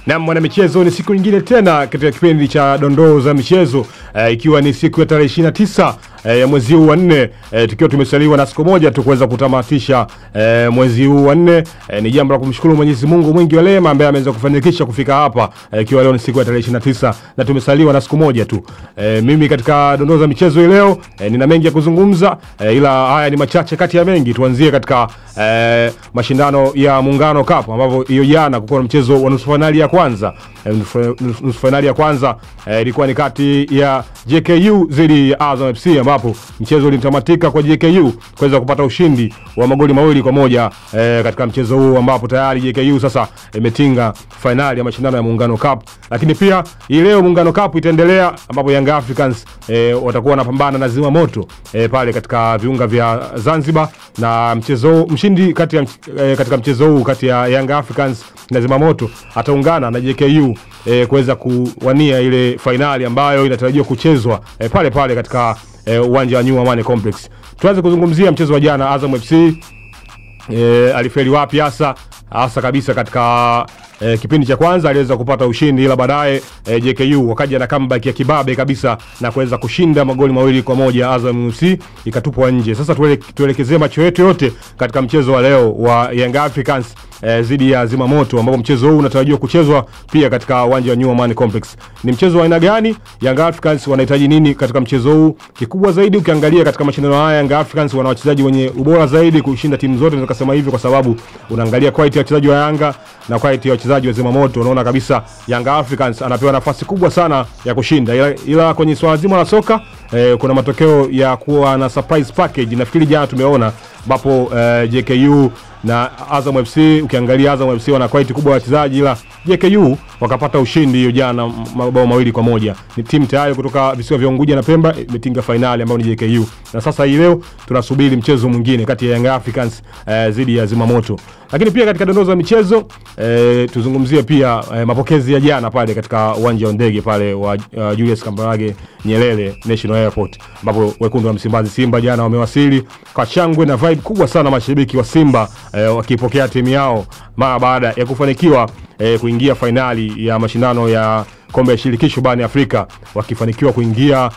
Na mwana michezo, ni siku nyingine tena katika kipindi cha dondoo za michezo, ikiwa ni siku ya tarehe 29 ya mwezi huu wa 4, tukiwa tumesaliwa na siku moja tu kuweza kutamatisha mwezi huu wa 4. Ni jambo la kumshukuru Mwenyezi Mungu mwingi wa rehema ambaye ameweza kufanikisha kufika hapa, ikiwa leo ni siku ya tarehe 29 na tumesaliwa na siku moja tu. Mimi katika dondoo za michezo hii leo nina mengi ya kuzungumza, ila haya ni machache kati ya mengi. Tuanzie katika mashindano ya Muungano Cup, ambapo hiyo jana kulikuwa na mchezo wa nusu finali ya kwanza. Nusu finali ya kwanza ilikuwa ni kati ya JKU dhidi ya Azam FC, ambapo mchezo ulimtamatika kwa JKU kuweza kupata ushindi wa magoli 2-1 katika mchezo huu, ambapo tayari JKU sasa imetinga finali ya mashindano ya Muungano Cup. Lakini pia hii leo Muungano Cup itaendelea, ambapo Young Africans watakuwa wanapambana na Zima Moto pale katika viunga vya Zanzibar, na mshindi katika mchezo huu kati ya Young Africans na Zima Moto ataungana na JKU kuweza kuwania ile finali ambayo inatarajiwa kuchezwa pale pale katika uwanja wa New Amani Complex. Tuanze kuzungumzia mchezo wa jana. Azam FC alifeli wapi hasa kabisa katika kipindi cha kwanza aliweza kupata ushindi, ila baadaye JKU wakaja na comeback ya kibabe kabisa na kuweza kushinda magoli 2-1. Azam FC ikatupwa nje. Sasa tuelekezee macho yetu yote katika mchezo wa leo wa Young Africans dhidi ya Zima Moto, ambapo mchezo huu unatarajiwa kuchezwa pia katika uwanja wa New Amani Complex. Ni mchezo wa aina gani? Young Africans wanahitaji nini katika mchezo huu? Kikubwa zaidi ukiangalia katika mashindano haya, Young Africans wana wachezaji wenye ubora zaidi kushinda timu zote, naweza kusema hivyo, kwa sababu unaangalia quality ya wachezaji wa Yanga na quality ya wachezaji wa Zima Moto, unaona kabisa Young Africans anapewa nafasi kubwa sana ya kushinda. Ila kwenye swala zima la soka kuna matokeo ya kuwa na surprise package. Nafikiri jana tumeona ambapo JKU na Azam FC, ukiangalia Azam FC wana quality kubwa ya wachezaji, ila JKU wakapata ushindi hiyo jana mabao 2-1. Ni timu tayari kutoka visiwa vya Unguja na Pemba imetinga finali ambayo ni JKU. Na sasa hii leo tunasubiri mchezo mwingine kati ya Young Africans dhidi ya Zima Moto. Lakini pia katika dondoo za michezo tuzungumzie pia mapokezi ya jana pale katika uwanja wa ndege pale wa Julius Kambarage Nyerere National Airport, ambapo wekundu wa Msimbazi Simba jana wamewasili kwa shangwe na vibe kubwa sana, mashabiki wa Simba wakipokea timu yao mara baada ya kufanikiwa kuingia finali ya mashindano ya kombe ya shirikisho barani Afrika, wakifanikiwa kuingia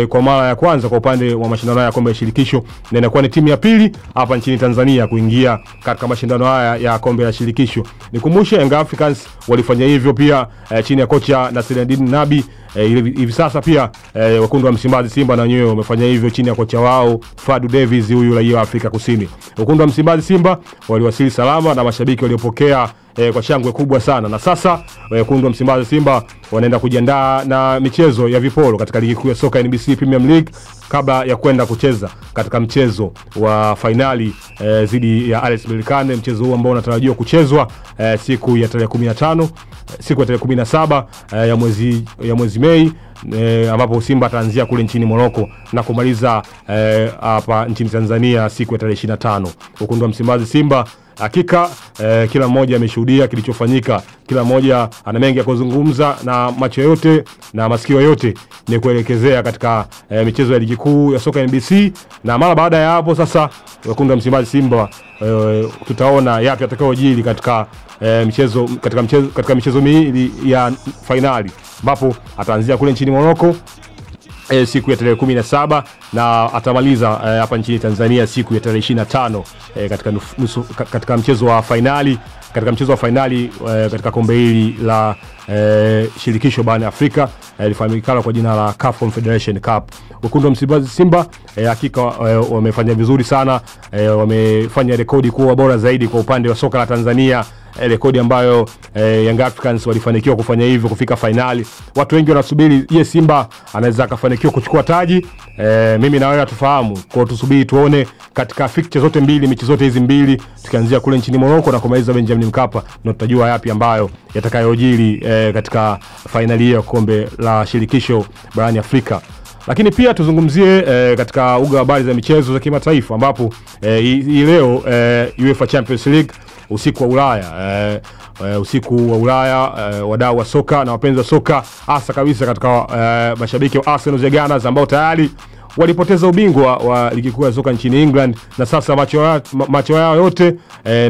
kwa mara ya kwanza kwa upande wa mashindano ya kombe ya shirikisho, na inakuwa ni timu ya pili hapa nchini Tanzania kuingia katika mashindano haya ya kombe ya shirikisho. Nikumbushe Young Africans walifanya hivyo pia chini ya kocha Nasiruddin Nabi. Hivi sasa pia wekundu wa Msimbazi Simba na wenyewe wamefanya hivyo chini ya kocha wao Fadu Davis, huyu raia wa Afrika Kusini. Wekundu wa Msimbazi Simba waliwasili salama na mashabiki waliopokea kwa shangwe kubwa sana, na sasa wekundu wa Msimbazi Simba wanaenda kujiandaa na michezo ya viporo katika ligi kuu ya soka NBC Premier League kabla ya kwenda kucheza katika mchezo wa finali dhidi ya RS Berkane, mchezo huu ambao unatarajiwa kuchezwa siku ya tarehe 15, siku ya tarehe 17 ya mwezi Mei, ambapo Simba ataanzia kule nchini Morocco na kumaliza hapa nchini Tanzania siku ya tarehe 25. Wekundu wa Msimbazi Simba hakika kila mmoja ameshuhudia kilichofanyika, kila mmoja ana mengi ya kuzungumza, na macho yote na masikio yote ni kuelekezea katika michezo ya ligi kuu ya soka NBC. Na mara baada ya hapo sasa wekundu wa Msimbazi Simba tutaona yapi atakayojiri katika michezo miwili ya finali, ambapo ataanzia kule nchini Morocco siku ya tarehe 17 na atamaliza hapa nchini Tanzania siku ya tarehe 25 katika mchezo wa finali katika kombe hili la shirikisho barani Afrika lifahamikana kwa jina la CAF Confederation Cup. Wekundu wa Msimbazi Simba hakika wamefanya vizuri sana, wamefanya rekodi kuwa bora zaidi kwa upande wa soka la Tanzania, rekodi ambayo Young Africans walifanikiwa kufanya hivyo kufika finali. Watu wengi wanasubiri Simba anaweza akafanikiwa kuchukua taji. Mimi na wewe hatufahamu, kwa tusubiri tuone katika fixture zote mbili, mechi zote hizi mbili, tukianzia kule nchini Morocco na kumaliza Benjamin Mkapa, na tutajua yapi ambayo yatakayojiri katika finali ya kombe la shirikisho barani Afrika. Lakini pia tuzungumzie katika uga wa habari za michezo za kimataifa, ambapo hii leo UEFA Champions League usiku wa Ulaya, wadau wa soka na wapenzi wa soka hasa kabisa katika mashabiki wa Arsenal the Gunners ambao tayari walipoteza ubingwa wa ligi kuu ya soka nchini England, na sasa macho yao yote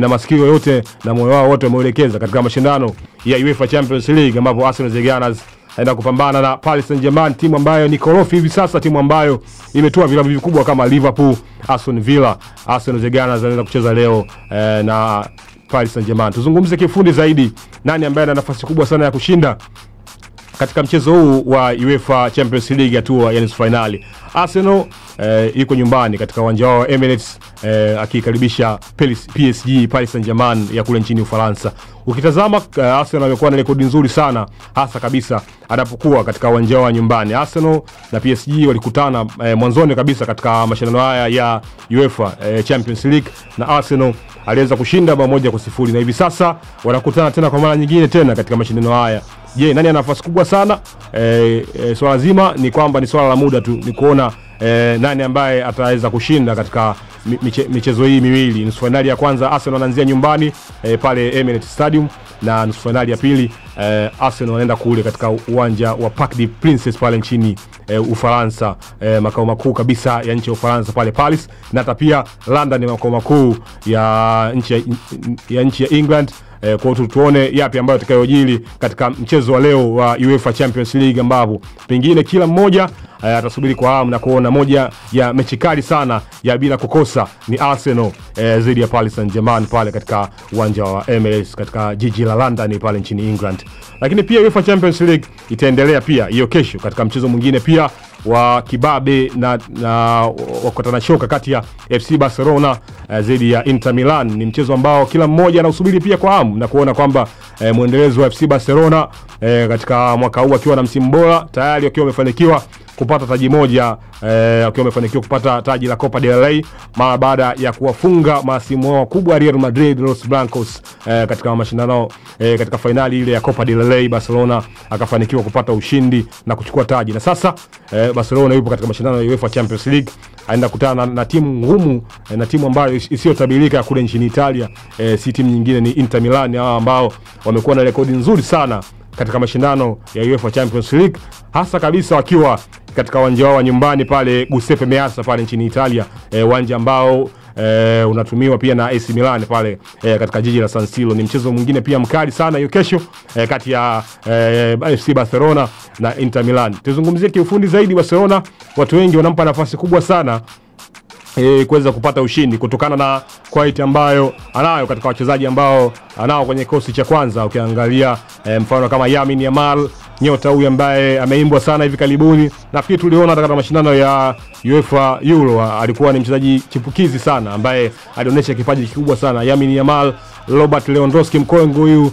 na masikio yote na moyo wao wote wameelekeza katika mashindano ya UEFA Champions League, ambapo Arsenal the Gunners aenda kupambana na Paris Saint-Germain, timu ambayo ni korofi hivi sasa, timu ambayo imetoa vilabu vikubwa kama Liverpool, Aston Villa. Arsenal the Gunners anaenda kucheza leo na Paris Saint-Germain. Tuzungumze kifundi zaidi nani ambaye ana nafasi kubwa sana ya kushinda katika mchezo huu wa UEFA Champions League hatua ya nusu finali. Arsenal yuko nyumbani katika uwanja wao Emirates akikaribisha PSG Paris Saint-Germain ya kule nchini Ufaransa. Ukitazama Arsenal amekuwa na rekodi nzuri sana, hasa kabisa anapokuwa katika uwanja wao nyumbani. Arsenal na PSG walikutana mwanzoni kabisa katika mashindano haya ya UEFA Champions League, na Arsenal aliweza kushinda 1-0, na hivi sasa wanakutana tena kwa mara nyingine tena katika mashindano haya. Je, nani ana nafasi kubwa sana? Swala zima ni kwamba ni swala la muda tu, ni kuona nani ambaye ataweza kushinda katika michezo hii miwili. Nusu finali ya kwanza Arsenal wanaanzia nyumbani pale Emirates Stadium, na nusu finali ya pili Arsenal wanaenda kule katika uwanja wa Parc des Princes pale nchini Ufaransa, makao makuu kabisa ya nchi ya Ufaransa pale Paris, na hata pia London ni makao makuu ya nchi ya England. Kwa tuone yapi ambayo atakayojiri katika mchezo wa leo wa UEFA Champions League, ambapo pengine kila mmoja atasubiri kwa hamu na kuona moja ya mechi kali sana ya bila kukosa ni Arsenal dhidi ya Paris Saint-Germain pale katika uwanja wa Emirates katika jiji la London pale nchini England. Lakini pia UEFA Champions League itaendelea pia hiyo kesho katika mchezo mwingine pia wa kibabe na wakutana shoka kati ya FC Barcelona dhidi ya Inter Milan. Ni mchezo ambao kila mmoja anausubiri pia kwa hamu na kuona kwamba muendelezo wa FC Barcelona katika mwaka huu akiwa na msimu bora tayari, wakiwa wamefanikiwa kupata taji moja, wakiwa wamefanikiwa kupata taji la Copa del Rey mara baada ya kuwafunga masimu wao kubwa Real Madrid Los Blancos katika mashindano katika finali ile ya Copa del Rey. Barcelona akafanikiwa kupata ushindi na kuchukua taji, na sasa Barcelona yupo katika mashindano ya UEFA Champions League, aenda kutana na timu ngumu na timu ambayo isiyotabirika kule nchini Italia. Si timu nyingine, ni Inter Milan, ambao wamekuwa na rekodi nzuri sana katika mashindano ya UEFA Champions League, hasa kabisa wakiwa katika uwanja wao nyumbani pale Giuseppe Meazza pale nchini Italia, uwanja ambao unatumiwa pia na AC Milan pale katika jiji la San Siro. Ni mchezo mwingine pia mkali sana hiyo kesho kati ya FC Barcelona na Inter Milan. Tuzungumzie kiufundi zaidi Barcelona, watu wengi wanampa nafasi kubwa sana kuweza kupata ushindi kutokana na quality ambayo anayo katika wachezaji ambao anao kwenye kosi cha kwanza. Ukiangalia mfano kama Lamine Yamal, nyota huyu ambaye ameimbwa sana hivi karibuni, nafikiri tuliona katika mashindano ya UEFA Euro, alikuwa ni mchezaji chipukizi sana ambaye alionyesha kipaji kikubwa sana. Lamine Yamal, Robert Lewandowski mkongwe huyu,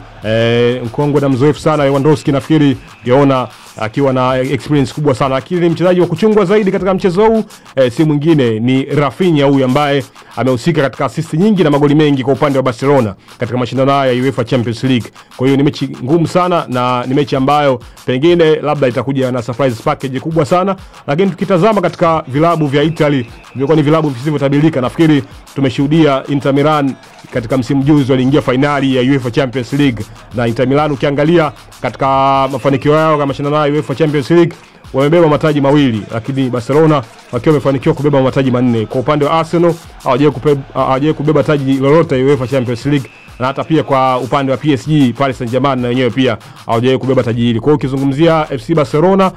mkongwe na mzoefu sana Lewandowski, nafikiri ukiona akiwa na experience kubwa sana, lakini mchezaji wa kuchungwa zaidi katika mchezo huu si mwingine ni Rafinha huyu ambaye amehusika katika assist nyingi na magoli mengi kwa upande wa Barcelona katika mashindano haya ya UEFA Champions League. Kwa hiyo ni mechi ngumu sana na ni mechi ambayo pengine labda itakuja na surprise package kubwa sana, lakini tukitazama katika vilabu vya Italy vilikuwa ni vilabu visivyotabirika. Nafikiri tumeshuhudia Inter Milan katika msimu juzi waliingia finali ya UEFA Champions League, na Inter Milan ukiangalia katika mafanikio yao kama mashindano ya UEFA Champions League wamebeba mataji mawili, lakini Barcelona wakiwa wamefanikiwa kubeba mataji manne. Kwa upande wa Arsenal hawajawahi kubeba taji lolote UEFA Champions League, na hata pia kwa upande wa PSG Paris Saint-Germain na wenyewe pia hawajawahi kubeba taji hili. Kwa hiyo ukizungumzia FC Barcelona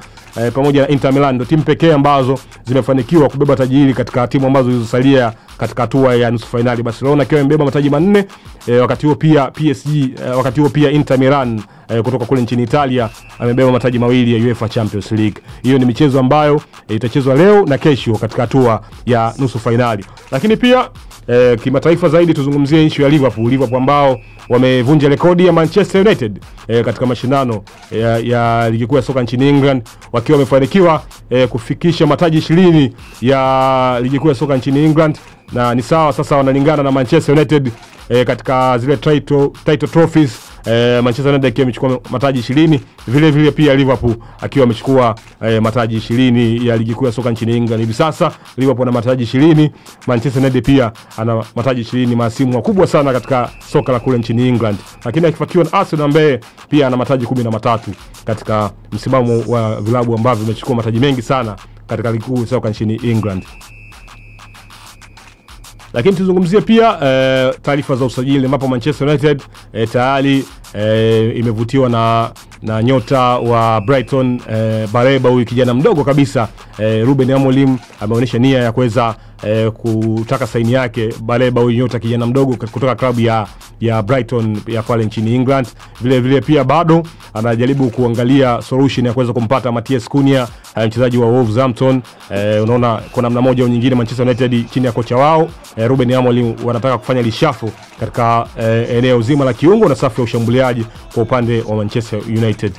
pamoja na Inter Milan ndio timu pekee ambazo zimefanikiwa kubeba taji hili katika timu ambazo zilizosalia katika hatua ya nusu finali. Barcelona akiwa imebeba mataji manne, wakati huo pia PSG, wakati huo pia Inter Milan kutoka kule nchini Italia amebeba mataji mawili ya UEFA Champions League. Hiyo ni michezo ambayo itachezwa leo na kesho katika hatua ya nusu finali. Lakini pia kimataifa zaidi tuzungumzie issue ya Liverpool ambao wamevunja rekodi ya Manchester United katika mashindano ya ligi kuu ya soka nchini England, wakiwa wamefanikiwa kufikisha mataji 20 ya ligi kuu ya soka nchini England, na ni sawa sasa wanalingana na Manchester United katika zile title trophies. Manchester United akiwa amechukua mataji 20, vile vile pia Liverpool akiwa amechukua mataji 20 ya ligi kuu ya soka nchini England. Hivi sasa Liverpool ana mataji 20, Manchester United pia ana mataji 20, masimu makubwa sana katika soka la kule nchini England. Lakini akifuatiwa na Arsenal ambaye pia ana mataji 13 katika msimamo wa vilabu ambavyo vimechukua mataji mengi sana katika ligi kuu soka nchini England. Lakini tuzungumzie pia taarifa za usajili ambapo Manchester United tayari imevutiwa na nyota wa Brighton Baleba, huyu kijana mdogo kabisa. Ruben Amorim ameonyesha nia ya kuweza kutaka saini yake. Baleba huyu nyota kijana mdogo kutoka klabu ya Brighton ya pale nchini England. Vile pia bado anajaribu kuangalia solution ya kuweza kumpata Matheus Cunha, mchezaji wa Wolverhampton. Unaona kuna namna moja au nyingine Manchester United chini ya kocha wao Ruben Amorim wanataka kufanya lishafu katika eneo zima la kiungo na safu ya ushambuliaji kwa upande wa Manchester United.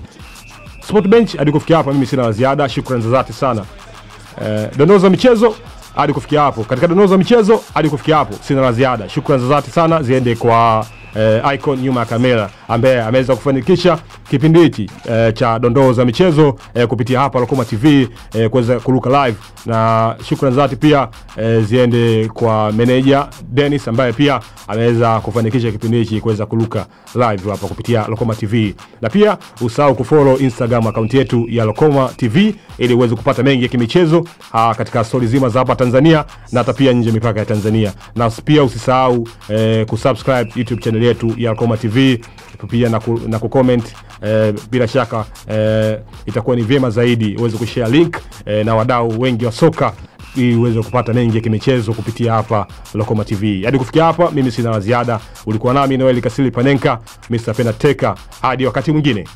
Sport Bench hadi kufikia hapa mimi sina la ziada. Shukrani za dhati sana. Dondoo za michezo hadi kufikia hapo. Katika dondoo za michezo hadi kufikia hapo sina la ziada. Shukrani za dhati sana ziende kwa icon nyuma ya kamera ambaye ameweza kufanikisha kipindi hiki cha dondoo za michezo kupitia hapa Lokoma TV kuweza kuruka live. Na shukrani zati pia ziende kwa manager Dennis ambaye pia ameweza kufanikisha kipindi hiki kuweza kuruka live hapa kupitia Lokoma TV. Na pia usahau kufollow Instagram account yetu ya Lokoma TV ili uweze kupata mengi ya kimichezo katika stories zima za hapa Tanzania na hata pia nje mipaka ya Tanzania. Na pia usisahau kusubscribe YouTube channel yetu ya Lokoma TV pia na kucomment. Bila shaka itakuwa ni vyema zaidi uweze kushare link na wadau wengi wa soka ili uweze kupata mengi ya kimichezo kupitia hapa Lokoma TV. Hadi kufikia hapa mimi sina la ziada. Ulikuwa nami Noel Kasili Panenka, Mr. Penateka. Hadi wakati mwingine.